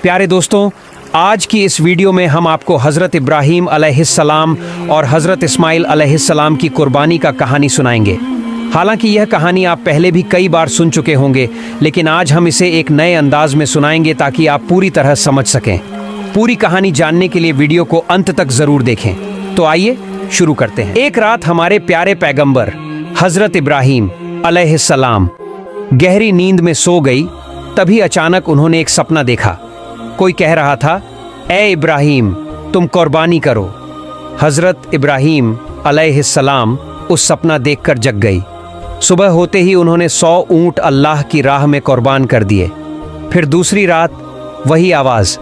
प्यारे दोस्तों, आज की इस वीडियो में हम आपको हज़रत इब्राहीम अलैहिस्सलाम और हज़रत इस्माइल अलैहिस्सलाम की कुर्बानी का कहानी सुनाएंगे। हालांकि यह कहानी आप पहले भी कई बार सुन चुके होंगे, लेकिन आज हम इसे एक नए अंदाज में सुनाएंगे ताकि आप पूरी तरह समझ सकें। पूरी कहानी जानने के लिए वीडियो को अंत तक ज़रूर देखें। तो आइए शुरू करते हैं। एक रात हमारे प्यारे पैगंबर हज़रत इब्राहीम अलैहिस्सलाम गहरी नींद में सो गई। तभी अचानक उन्होंने एक सपना देखा। कोई कह रहा था, ए इब्राहीम, तुम कुर्बानी करो। हज़रत इब्राहीम अलैहिस्सलाम उस सपना देखकर जग गई। सुबह होते ही उन्होंने 100 ऊँट अल्लाह की राह में कुर्बान कर दिए। फिर दूसरी रात वही आवाज़,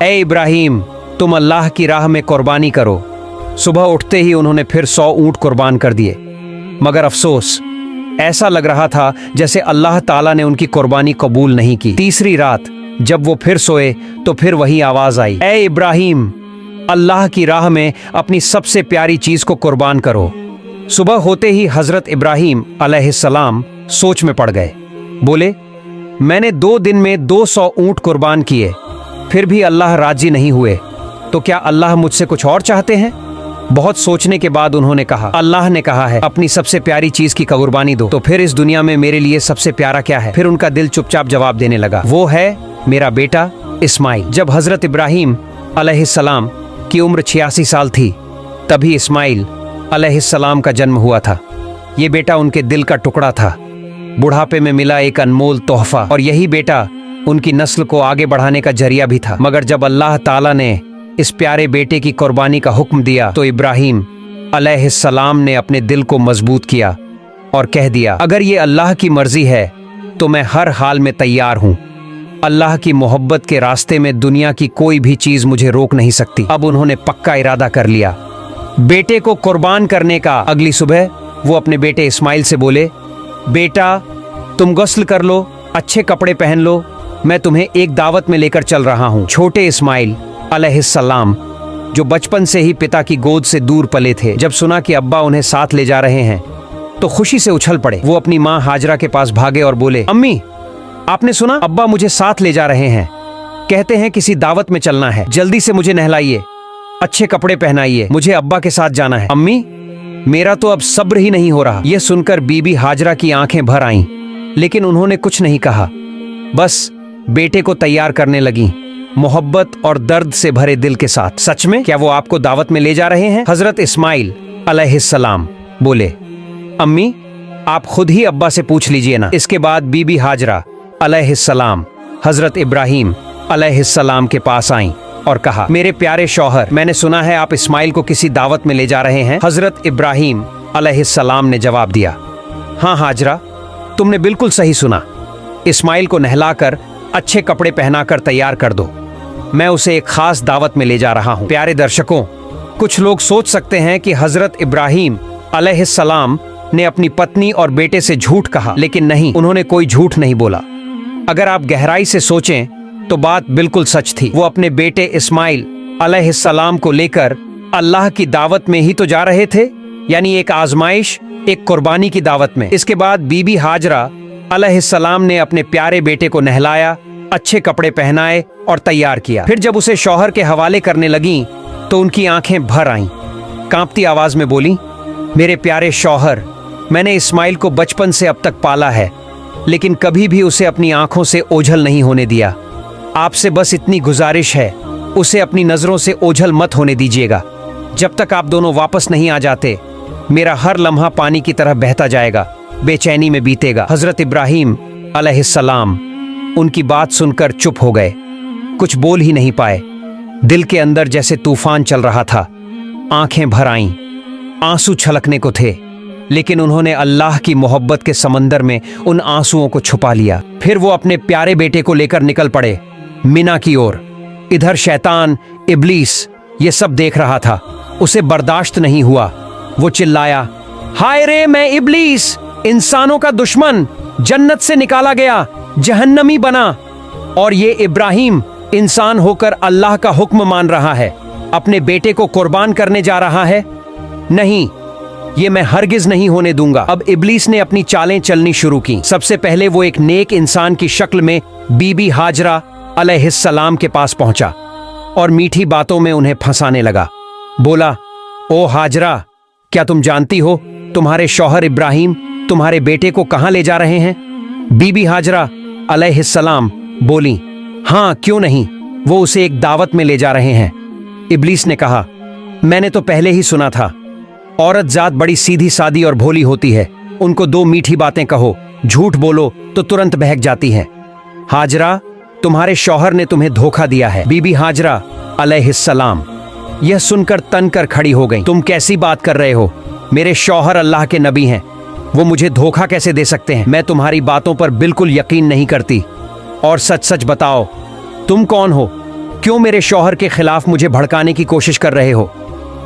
ए इब्राहीम, तुम अल्लाह की राह में कुर्बानी करो। सुबह उठते ही उन्होंने फिर 100 ऊँट कुर्बान कर दिए। मगर अफसोस, ऐसा लग रहा था जैसे अल्लाह ताला ने उनकी कुर्बानी कबूल नहीं की। तीसरी रात जब वो फिर सोए तो फिर वही आवाज़ आई, ए इब्राहीम, अल्लाह की राह में अपनी सबसे प्यारी चीज़ को कुर्बान करो। सुबह होते ही हज़रत इब्राहीम अलैहिस्सलाम सोच में पड़ गए। बोले, मैंने 2 दिन में 200 ऊँट कुर्बान किए, फिर भी अल्लाह राजी नहीं हुए, तो क्या अल्लाह मुझसे कुछ और चाहते हैं? बहुत सोचने के बाद उन्होंने कहा, अल्लाह ने कहा है अपनी सबसे प्यारी चीज़ की कुर्बानी दो, तो फिर इस दुनिया में मेरे लिए सबसे प्यारा क्या है? फिर उनका दिल चुपचाप जवाब देने लगा, वो है मेरा बेटा इस्माइल। जब हज़रत इब्राहीम अलैहिस्सलाम की उम्र 86 साल थी, तभी इस्माइल अलैहिस्सलाम का जन्म हुआ था। ये बेटा उनके दिल का टुकड़ा था, बुढ़ापे में मिला एक अनमोल तोहफा, और यही बेटा उनकी नस्ल को आगे बढ़ाने का जरिया भी था। मगर जब अल्लाह ताला ने इस प्यारे बेटे की कुर्बानी का हुक्म दिया तो इब्राहीम अलैहिस्सलाम ने अपने दिल को मजबूत किया और कह दिया, अगर ये अल्लाह की मर्जी है तो मैं हर हाल में तैयार हूँ। अल्लाह की मोहब्बत के रास्ते में दुनिया की कोई भी चीज़ मुझे रोक नहीं सकती। अब उन्होंने पक्का इरादा कर लिया बेटे को कुर्बान करने का। अगली सुबह वो अपने बेटे इस्माइल से बोले, बेटा, तुम गुस्ल कर लो, अच्छे कपड़े पहन लो, मैं तुम्हें एक दावत में लेकर चल रहा हूँ। छोटे इस्माइल अलैहिस्सलाम, जो बचपन से ही पिता की गोद से दूर पले थे, जब सुना कि अब्बा उन्हें साथ ले जा रहे हैं तो खुशी से उछल पड़े। वो अपनी माँ हाजरा के पास भागे और बोले, अम्मी, आपने सुना? अब्बा मुझे साथ ले जा रहे हैं, कहते हैं किसी दावत में चलना है, जल्दी से मुझे नहलाइए, अच्छे कपड़े पहनाइए, मुझे अब्बा के साथ जाना है। अम्मी, मेरा तो अब सब्र ही नहीं हो रहा। यह सुनकर बीबी हाजरा की आंखें भर आईं, लेकिन उन्होंने कुछ नहीं कहा, बस बेटे को तैयार करने लगी, मोहब्बत और दर्द से भरे दिल के साथ। सच में क्या वो आपको दावत में ले जा रहे हैं? हज़रत इस्माइल अलैहिस्सलाम बोले, अम्मी, आप खुद ही अब्बा से पूछ लीजिए ना। इसके बाद बीबी हाजरा अलैहिस्सलाम हज़रत इब्राहीम अलैहिस्सलाम के पास आईं और कहा, मेरे प्यारे शौहर, मैंने सुना है आप इस्माइल को किसी दावत में ले जा रहे हैं। हज़रत इब्राहीम अलैहिस्सलाम ने जवाब दिया, हाँ हाजरा, तुमने बिल्कुल सही सुना। इस्माइल को नहलाकर अच्छे कपड़े पहनाकर तैयार कर दो, मैं उसे एक खास दावत में ले जा रहा हूँ। प्यारे दर्शकों, कुछ लोग सोच सकते हैं कि हज़रत इब्राहीम अलैहिस्सलाम ने अपनी पत्नी और बेटे से झूठ कहा, लेकिन नहीं, उन्होंने कोई झूठ नहीं बोला। अगर आप गहराई से सोचें तो बात बिल्कुल सच थी। वो अपने बेटे इस्माइल अलैहिस्सलाम को लेकर अल्लाह की दावत में ही तो जा रहे थे, यानी एक आजमाइश, एक कुर्बानी की दावत में। इसके बाद बीबी हाजरा अलैहिस्सलाम ने अपने प्यारे बेटे को नहलाया, अच्छे कपड़े पहनाए और तैयार किया। फिर जब उसे शौहर के हवाले करने लगीं तो उनकी आंखें भर आईं। कांपती आवाज में बोली, मेरे प्यारे शौहर, मैंने इस्माइल को बचपन से अब तक पाला है, लेकिन कभी भी उसे अपनी आंखों से ओझल नहीं होने दिया। आपसे बस इतनी गुजारिश है, उसे अपनी नजरों से ओझल मत होने दीजिएगा। जब तक आप दोनों वापस नहीं आ जाते, मेरा हर लम्हा पानी की तरह बहता जाएगा, बेचैनी में बीतेगा। हज़रत इब्राहीम अलैहिस्सलाम उनकी बात सुनकर चुप हो गए, कुछ बोल ही नहीं पाए। दिल के अंदर जैसे तूफान चल रहा था, आंखें भर आईं, आंसू छलकने को थे, लेकिन उन्होंने अल्लाह की मोहब्बत के समंदर में उन आंसुओं को छुपा लिया। फिर वो अपने प्यारे बेटे को लेकर निकल पड़े मिना की ओर। इधर शैतान इब्लीस ये सब देख रहा था, उसे बर्दाश्त नहीं हुआ। वो चिल्लाया, हाय रे, मैं इब्लीस, इंसानों का दुश्मन, जन्नत से निकाला गया, जहन्नमी बना, और ये इब्राहीम इंसान होकर अल्लाह का हुक्म मान रहा है, अपने बेटे को कुर्बान करने जा रहा है। नहीं, ये मैं हरगिज नहीं होने दूंगा। अब इब्लीस ने अपनी चालें चलनी शुरू की। सबसे पहले वो एक नेक इंसान की शक्ल में बीबी हाजरा अलैहिस्सलाम के पास पहुंचा और मीठी बातों में उन्हें फंसाने लगा। बोला, ओ हाजरा, क्या तुम जानती हो तुम्हारे शौहर इब्राहिम तुम्हारे बेटे को कहां ले जा रहे हैं? बीबी हाजरा अलैहिस्सलाम बोली, हाँ क्यों नहीं, वो उसे एक दावत में ले जा रहे हैं। इब्लीस ने कहा, मैंने तो पहले ही सुना था, औरत जात बड़ी सीधी सादी और भोली होती है, उनको दो मीठी बातें कहो, झूठ बोलो तो तुरंत बहक जाती हैं। हाजरा, तुम्हारे शौहर ने तुम्हें धोखा दिया है। बीबी हाजरा अलैहिस्सलाम यह सुनकर तन कर खड़ी हो गई। तुम कैसी बात कर रहे हो? मेरे शौहर अल्लाह के नबी हैं, वो मुझे धोखा कैसे दे सकते हैं? मैं तुम्हारी बातों पर बिल्कुल यकीन नहीं करती। और सच सच बताओ, तुम कौन हो? क्यों मेरे शौहर के खिलाफ मुझे भड़काने की कोशिश कर रहे हो?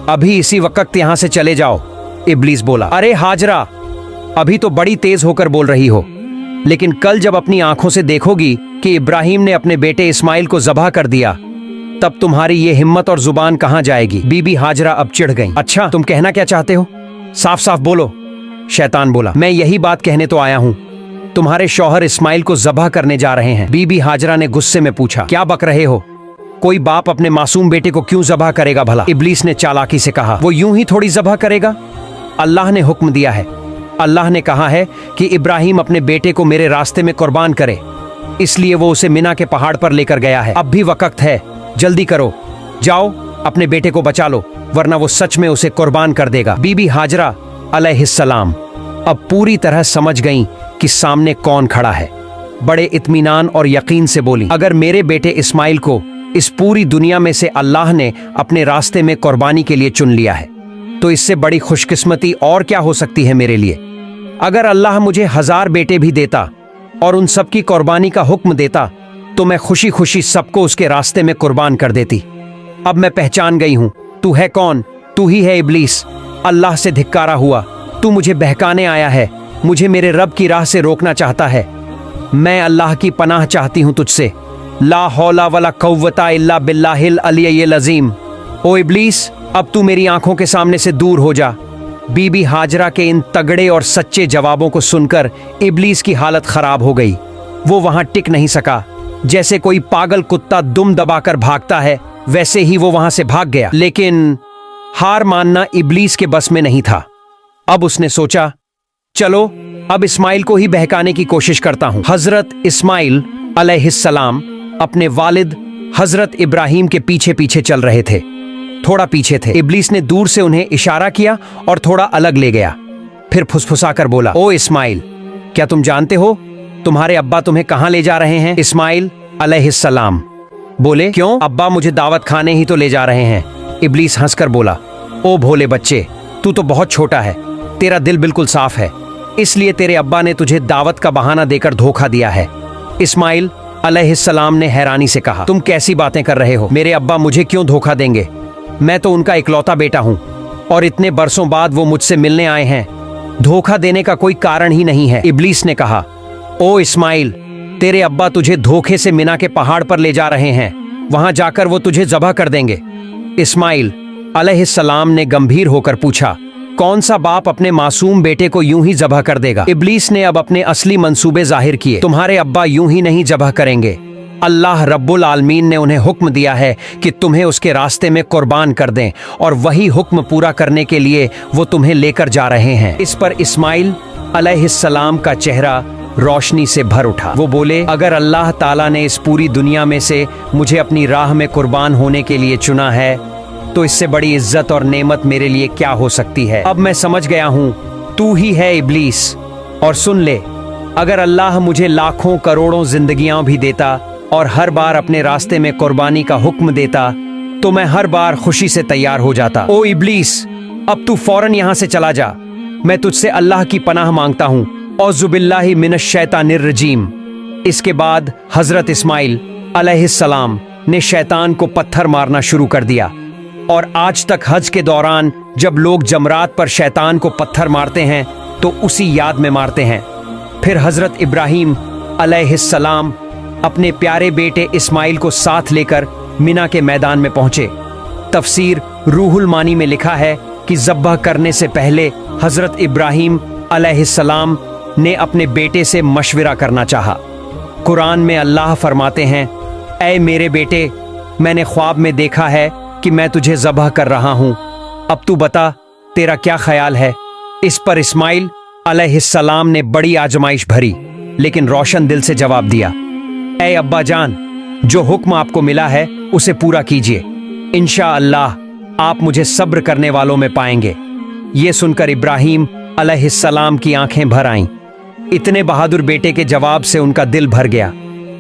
अभी इसी वक्त यहां से चले जाओ। इब्लीस बोला, अरे हाजरा, अभी तो बड़ी तेज होकर बोल रही हो, लेकिन कल जब अपनी आंखों से देखोगी कि इब्राहिम ने अपने बेटे इस्माइल को ज़बह कर दिया, तब तुम्हारी ये हिम्मत और जुबान कहां जाएगी? बीबी हाजरा अब चिढ़ गई। अच्छा, तुम कहना क्या चाहते हो? साफ साफ बोलो। शैतान बोला, मैं यही बात कहने तो आया हूं, तुम्हारे शौहर इस्माइल को ज़बह करने जा रहे हैं। बीबी हाजरा ने गुस्से में पूछा, क्या बक रहे हो? कोई बाप अपने मासूम बेटे को क्यों ज़बह करेगा भला? इब्लीस ने चालाकी से कहा, वो यूं ही थोड़ी ज़बह करेगा, अल्लाह ने हुक्म दिया है। अल्लाह ने कहा है कि इब्राहिम अपने बेटे को मेरे रास्ते में कुर्बान करे, इसलिए वो उसे मिना के पहाड़ पर लेकर गया है। अब भी वक्त है, जल्दी करो, जाओ अपने बेटे को बचा लो, वरना वो सच में उसे कुर्बान कर देगा। बीबी हाजरा अलैहिस्सलाम अब पूरी तरह समझ गईं कि सामने कौन खड़ा है। बड़े इत्मीनान और यकीन से बोली, अगर मेरे बेटे इस्माइल को इस पूरी दुनिया में से अल्लाह ने अपने रास्ते में कुर्बानी के लिए चुन लिया है, तो इससे बड़ी खुशकिस्मती और क्या हो सकती है मेरे लिए। अगर अल्लाह मुझे 1000 बेटे भी देता और उन सब की कुर्बानी का हुक्म देता, तो मैं खुशी खुशी सबको उसके रास्ते में कुर्बान कर देती। अब मैं पहचान गई हूं, तू है कौन? तू ही है इब्लीस, अल्लाह से धिक्कारा हुआ। तू मुझे बहकाने आया है, मुझे मेरे रब की राह से रोकना चाहता है। मैं अल्लाह की पनाह चाहती हूं तुझसे। ला हौला वला कव्वता इल्ला बिल्लाहिल अलिय्यिल अज़ीम। ओ इब्लीस, अब तू मेरी आंखों के सामने से दूर हो जा। बीबी हाजरा के इन तगड़े और सच्चे जवाबों को सुनकर इब्लीस की हालत खराब हो गई। वो वहां टिक नहीं सका। जैसे कोई पागल कुत्ता दुम दबाकर भागता है, वैसे ही वो वहां से भाग गया। लेकिन हार मानना इब्लीस के बस में नहीं था। अब उसने सोचा, चलो अब इस्माइल को ही बहकाने की कोशिश करता हूं। हजरत इस्माइल अलैहिस्सलाम अपने वालिद हजरत इब्राहिम के पीछे पीछे चल रहे थे। थोड़ा पीछे थे। इब्लीस ने दूर से उन्हें इशारा किया और थोड़ा अलग ले गया। फिर फुसफुसाकर बोला, ओ इस्माइल, क्या तुम जानते हो तुम्हारे अब्बा तुम्हें कहां ले जा रहे हैं? इस्माइल अलैहिस्सलाम बोले, क्यों? अब्बा मुझे दावत खाने ही तो ले जा रहे हैं। इब्लीस हंसकर बोला, ओ भोले बच्चे, तू तो बहुत छोटा है, तेरा दिल बिल्कुल साफ है, इसलिए तेरे अब्बा ने तुझे दावत का बहाना देकर धोखा दिया है। इस्माइल अलैहिस्सलाम ने हैरानी से कहा, तुम कैसी बातें कर रहे हो? मेरे अब्बा मुझे क्यों धोखा देंगे? मैं तो उनका इकलौता बेटा हूं और इतने बरसों बाद वो मुझसे मिलने आए हैं। धोखा देने का कोई कारण ही नहीं है। इब्लीस ने कहा, ओ इस्माइल, तेरे अब्बा तुझे धोखे से मिना के पहाड़ पर ले जा रहे हैं, वहां जाकर वो तुझे ज़बह कर देंगे। इस्माइल अलैहिस्सलाम ने गंभीर होकर पूछा, कौन सा बाप अपने मासूम बेटे को यूं ही ज़बह कर देगा? इब्लीस ने अब अपने असली मंसूबे जाहिर किए। तुम्हारे अब्बा यूं ही नहीं ज़बह करेंगे। अल्लाह रब्बुल आलमीन ने उन्हें हुक्म दिया है कि तुम्हें उसके रास्ते में कुर्बान कर दें, और वही हुक्म पूरा करने के लिए वो तुम्हें लेकर जा रहे हैं। इस पर इस्माइल अलैहिस्सलाम का चेहरा रोशनी से भर उठा। वो बोले, अगर अल्लाह ताला ने इस पूरी दुनिया में से मुझे अपनी राह में कुर्बान होने के लिए चुना है, तो इससे बड़ी इज्जत और नेमत मेरे लिए क्या हो सकती है। अब मैं समझ गया हूँ, तू ही है इब्लीस। और सुन ले, अगर अल्लाह मुझे लाखों करोड़ों जिंदगियां भी देता और हर बार अपने रास्ते में कुर्बानी का हुक्म देता, तो मैं हर बार खुशी से तैयार हो जाता। ओ इब्लीस, अब तू फौरन यहाँ से चला जा। मैं तुझसे अल्लाह की पनाह मांगता हूँ। औज़ुबिल्लाहि मिनश शैतानिर रजीम। इसके बाद हजरत इस्माइल अलैहिस्सलाम ने शैतान को पत्थर मारना शुरू कर दिया, और आज तक हज के दौरान जब लोग जमरात पर शैतान को पत्थर मारते हैं तो उसी याद में मारते हैं। फिर हजरत इब्राहिम अलैहिस्सलाम अपने प्यारे बेटे इस्माइल को साथ लेकर मिना के मैदान में पहुंचे। तफसीर रूहुल मानी में लिखा है कि ज़ब्ह करने से पहले हजरत इब्राहिम अलैहिस्सलाम ने अपने बेटे से मशविरा करना चाहा। कुरान में अल्लाह फरमाते हैं, ऐ मेरे बेटे, मैंने ख्वाब में देखा है कि मैं तुझे ज़बह कर रहा हूं। अब तू बता, तेरा क्या ख्याल है? इस पर इस्माइल अलैहिस्सलाम ने बड़ी आजमाइश भरी लेकिन रोशन दिल से जवाब दिया, ऐ अब्बा जान, जो हुक्म आपको मिला है उसे पूरा कीजिए। इंशाअल्लाह आप मुझे सब्र करने वालों में पाएंगे। ये सुनकर इब्राहिम अलैहिस्सलाम की आंखें भर आईं। इतने बहादुर बेटे के जवाब से उनका दिल भर गया।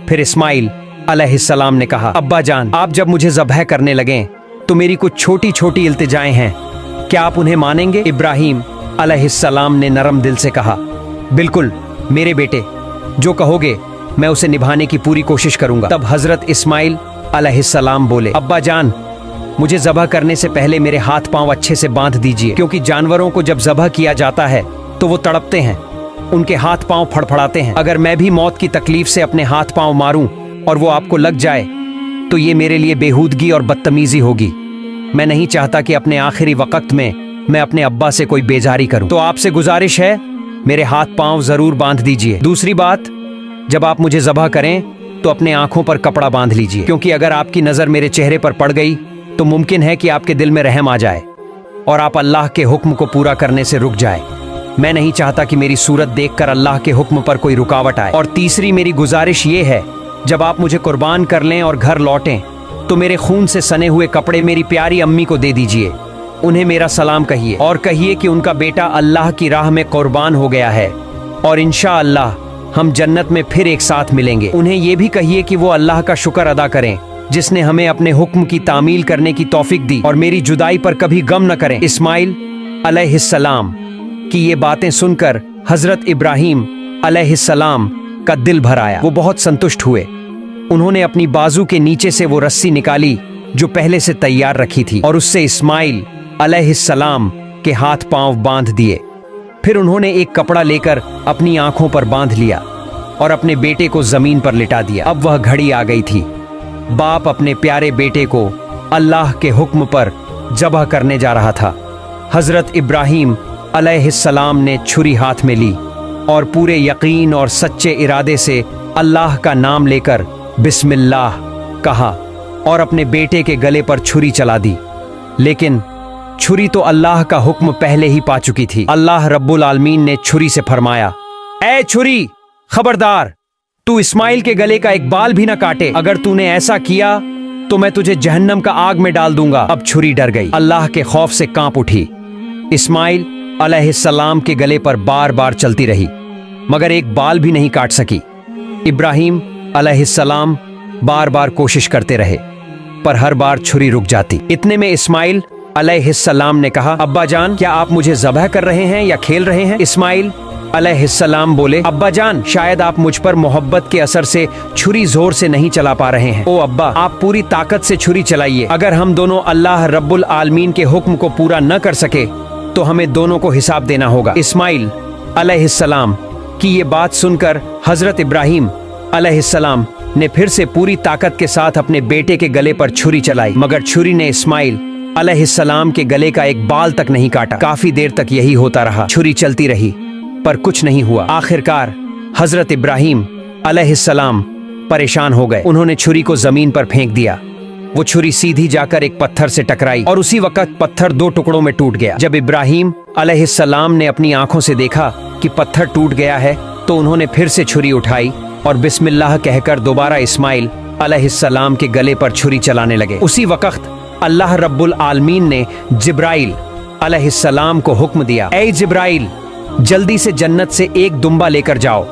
फिर इस्माइल अलैहिस्सलाम ने कहा, अब्बा जान, आप जब मुझे ज़बह करने लगें तो मेरी कुछ छोटी छोटी इल्तिजाएं हैं, क्या आप उन्हें मानेंगे? इब्राहिम अलैहिस्सलाम ने नरम दिल से कहा, बिल्कुल मेरे बेटे, जो कहोगे मैं उसे निभाने की पूरी कोशिश करूंगा। तब हजरत इस्माइल अलैहिस्सलाम बोले, अब्बा जान, मुझे ज़बह करने से पहले मेरे हाथ पांव अच्छे से बांध दीजिए, क्योंकि जानवरों को जब ज़बह किया जाता है तो वो तड़पते हैं, उनके हाथ पांव फड़फड़ाते हैं। अगर मैं भी मौत की तकलीफ से अपने हाथ पांव मारूं और वो आपको लग जाए तो ये मेरे लिए बेहूदगी और बदतमीजी होगी। मैं नहीं चाहता कि अपने आखिरी वक्त में मैं अपने अब्बा से कोई बेजारी करूं। तो आपसे गुजारिश है, मेरे हाथ पांव जरूर बांध दीजिए। दूसरी बात, जब आप मुझे ज़बह करें तो अपने आंखों पर कपड़ा बांध लीजिए, क्योंकि अगर आपकी नजर मेरे चेहरे पर पड़ गई तो मुमकिन है कि आपके दिल में रहम आ जाए और आप अल्लाह के हुक्म को पूरा करने से रुक जाए। मैं नहीं चाहता कि मेरी सूरत देखकर अल्लाह के हुक्म पर कोई रुकावट आए। और तीसरी मेरी गुजारिश ये है, जब आप मुझे कुर्बान कर लें और घर लौटें तो मेरे खून से सने हुए कपड़े मेरी प्यारी अम्मी को दे दीजिए। उन्हें मेरा सलाम कहिए और कहिए कि उनका बेटा अल्लाह की राह में कुर्बान हो गया है और इंशाअल्लाह हम जन्नत में फिर एक साथ मिलेंगे। उन्हें ये भी कहिए कि वो अल्लाह का शुक्र अदा करें जिसने हमें अपने हुक्म की तामील करने की तौफीक दी और मेरी जुदाई पर कभी गम न करें। इस्माइल अलैहिस्सलाम की ये बातें सुनकर हजरत इब्राहिम अलैहिस्सलाम का दिल भर आया। वो बहुत संतुष्ट हुए। उन्होंने अपनी बाजू के नीचे से वो रस्सी निकाली जो पहले से तैयार रखी थी और उससे इस्माइल अलैहिस्सलाम के हाथ पांव बांध दिए। फिर उन्होंने एक कपड़ा लेकर अपनी आंखों पर बांध लिया और अपने बेटे को जमीन पर लिटा दिया। अब वह घड़ी आ गई थी। बाप अपने प्यारे बेटे को अल्लाह के हुक्म पर ज़बह करने जा रहा था। हजरत इब्राहिम अलैहिस्सलाम ने छुरी हाथ में ली और पूरे यकीन और सच्चे इरादे से अल्लाह का नाम लेकर बिस्मिल्लाह कहा और अपने बेटे के गले पर छुरी चला दी। लेकिन छुरी तो अल्लाह का हुक्म पहले ही पा चुकी थी। अल्लाह रब्बुल आलमीन ने छुरी से फरमाया, ऐ छुरी, खबरदार, तू इस्माइल के गले का एक बाल भी ना काटे। अगर तूने ऐसा किया तो मैं तुझे जहन्नम का आग में डाल दूंगा। अब छुरी डर गई, अल्लाह के खौफ से कांप उठी। इस्माइल अलैहिस्सलाम के गले पर बार बार चलती रही मगर एक बाल भी नहीं काट सकी। इब्राहिम अलैहिस्सलाम बार बार कोशिश करते रहे पर हर बार छुरी रुक जाती। इतने में इस्माइल अलैहिस्सलाम ने कहा, अब्बा जान, क्या आप मुझे ज़बह कर रहे हैं या खेल रहे हैं? इस्माइल अलैहिस्सलाम बोले, अब्बा जान, शायद आप मुझ पर मोहब्बत के असर से छुरी जोर से नहीं चला पा रहे हैं। ओ अब्बा, आप पूरी ताकत से छुरी चलाइए। अगर हम दोनों अल्लाह रब्बुल आलमीन के हुक्म को पूरा न कर सके तो हमें दोनों को हिसाब देना होगा। इस्माइल अलैहिस्सलाम की ये बात सुनकर हजरत इब्राहिम अलैहिस्सलाम ने फिर से पूरी ताकत के साथ अपने बेटे के गले पर छुरी चलाई मगर छुरी ने इस्माइल अलैहिस्सलाम के गले का एक बाल तक नहीं काटा। काफी देर तक यही होता रहा। छुरी चलती रही पर कुछ नहीं हुआ। आखिरकार हजरत इब्राहिम अलैहिस्सलाम परेशान हो गए। उन्होंने छुरी को जमीन पर फेंक दिया। वो छुरी सीधी जाकर एक पत्थर से टकराई और उसी वक्त पत्थर दो टुकड़ों में टूट गया। जब इब्राहिम अलैहिस्सलाम ने अपनी आंखों से देखा कि पत्थर टूट गया है तो उन्होंने फिर से छुरी उठाई और बिस्मिल्लाह कहकर दोबारा इस्माइल अलैहिस्सलाम के गले पर छुरी चलाने लगे। उसी वक्त अल्लाह रब्बुल आलमीन ने जिब्राइल अलैहिस्सलाम को हुक्म दिया, ऐ जिब्राइल, जल्दी से जन्नत से एक दुम्बा लेकर जाओ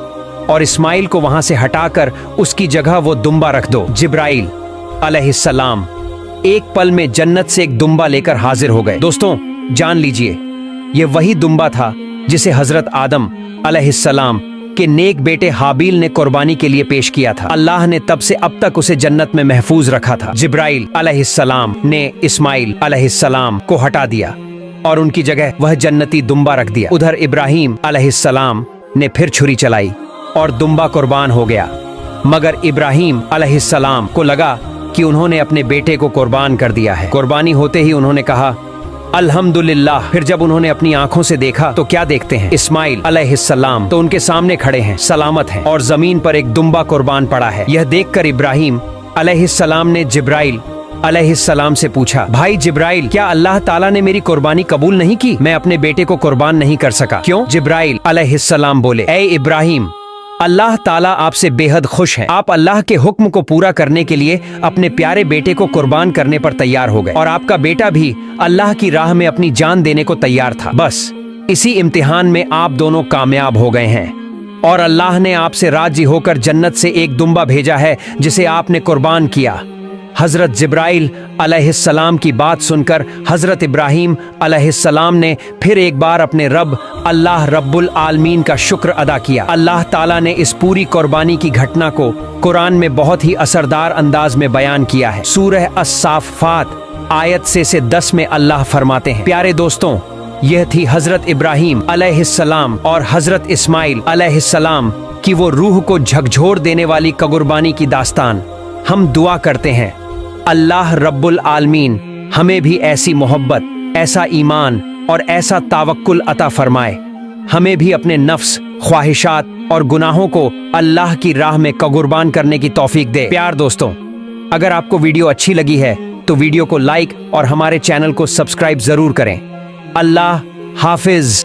और इस्माइल को वहां से हटाकर उसकी जगह वो दुम्बा रख दो। जिब्राइल अलैहिस्सलाम एक पल में जन्नत से एक दुम्बा लेकर हाजिर हो गए। दोस्तों, जान लीजिए, ये वही दुम्बा था जिसे हजरत आदम अलैहिस्सलाम के नेक बेटे हाबील ने कुर्बानी के लिए पेश किया था। अल्लाह ने तब से अब तक उसे जन्नत में महफूज रखा था। जिब्राइल अलैहिस्सलाम ने इस्माइल अलैहिस्सलाम को हटा दिया और उनकी जगह वह जन्नती दुम्बा रख दिया। उधर इब्राहिम अलैहिस्सलाम ने फिर छुरी चलाई और दुम्बा कुर्बान हो गया मगर इब्राहिम अलैहिस्सलाम को लगा कि उन्होंने अपने बेटे को कुर्बान कर दिया है। कुर्बानी होते ही उन्होंने कहा, अल्हम्दुलिल्लाह। फिर जब उन्होंने अपनी आंखों से देखा तो क्या देखते हैं, इस्माइल अलैहिस्सलाम तो उनके सामने खड़े हैं, सलामत हैं और जमीन पर एक दुम्बा कुर्बान पड़ा है। यह देखकर इब्राहिम अलैहिस्सलाम ने जिब्राइल अलैहिस्सलाम से पूछा, भाई जिब्राइल, क्या अल्लाह ताला ने मेरी कुर्बानी कबूल नहीं की? मैं अपने बेटे को कुर्बान नहीं कर सका। क्यों? जिब्राइल अलैहिस्सलाम बोले, ऐ इब्राहिम, अल्लाह ताला आपसे बेहद खुश है। आप अल्लाह के हुक्म को पूरा करने के लिए अपने प्यारे बेटे को कुर्बान करने पर तैयार हो गए और आपका बेटा भी अल्लाह की राह में अपनी जान देने को तैयार था। बस इसी इम्तिहान में आप दोनों कामयाब हो गए हैं और अल्लाह ने आपसे राजी होकर जन्नत से एक दुम्बा भेजा है जिसे आपने कुर्बान किया। हजरत जिब्राइल अलैहिस्सलाम की बात सुनकर हजरत इब्राहिम अलैहिस्सलाम ने फिर एक बार अपने रब अल्लाह रब्बुल आलमीन का शुक्र अदा किया। अल्लाह ताला ने इस पूरी कुर्बानी की घटना को कुरान में बहुत ही असरदार अंदाज में बयान किया है। सूरह अस-साफ़ात आयत से 10 में अल्लाह फरमाते हैं, प्यारे दोस्तों, यह थी हजरत इब्राहिम अलैहिस्सलाम और हजरत इस्माइल अलैहिस्सलाम की वो रूह को झकझोर देने वाली कुर्बानी की दास्तान। हम दुआ करते हैं अल्लाह रब्बुल आलमीन हमें भी ऐसी मोहब्बत, ऐसा ईमान और ऐसा तावक्कुल अता फरमाए। हमें भी अपने नफ्स, ख्वाहिशात और गुनाहों को अल्लाह की राह में कुर्बान करने की तौफीक दे। प्यार दोस्तों, अगर आपको वीडियो अच्छी लगी है तो वीडियो को लाइक और हमारे चैनल को सब्सक्राइब जरूर करें। अल्लाह हाफिज।